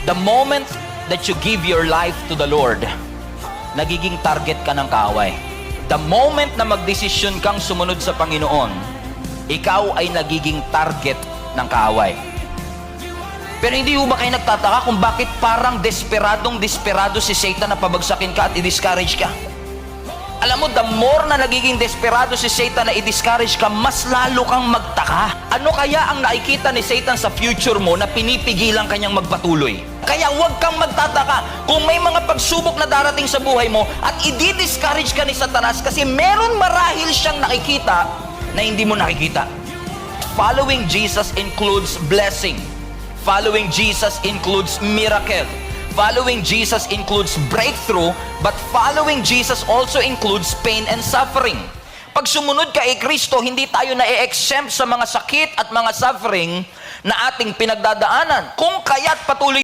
The moment that you give your life to the Lord, nagiging target ka ng kaaway. The moment na magdesisyon kang sumunod sa Panginoon, ikaw ay nagiging target ng kaaway. Pero hindi ba kayo nagtataka kung bakit parang desperado si Satan na pabagsakin ka at i-discourage ka? Alam mo, the more na nagiging desperado si Satan na i-discourage ka, mas lalo kang magtaka. Ano kaya ang nakikita ni Satan sa future mo na pinipigilan kanyang magpatuloy? Kaya huwag kang magtataka kung may mga pagsubok na darating sa buhay mo at i-discourage ka ni Satanas kasi meron marahil siyang nakikita na hindi mo nakikita. Following Jesus includes blessing. Following Jesus includes miracle. Following Jesus includes breakthrough, but following Jesus also includes pain and suffering. Pag sumunod ka kay Kristo, hindi tayo na-exempt sa mga sakit at mga suffering na ating pinagdadaanan. Kung kaya't patuloy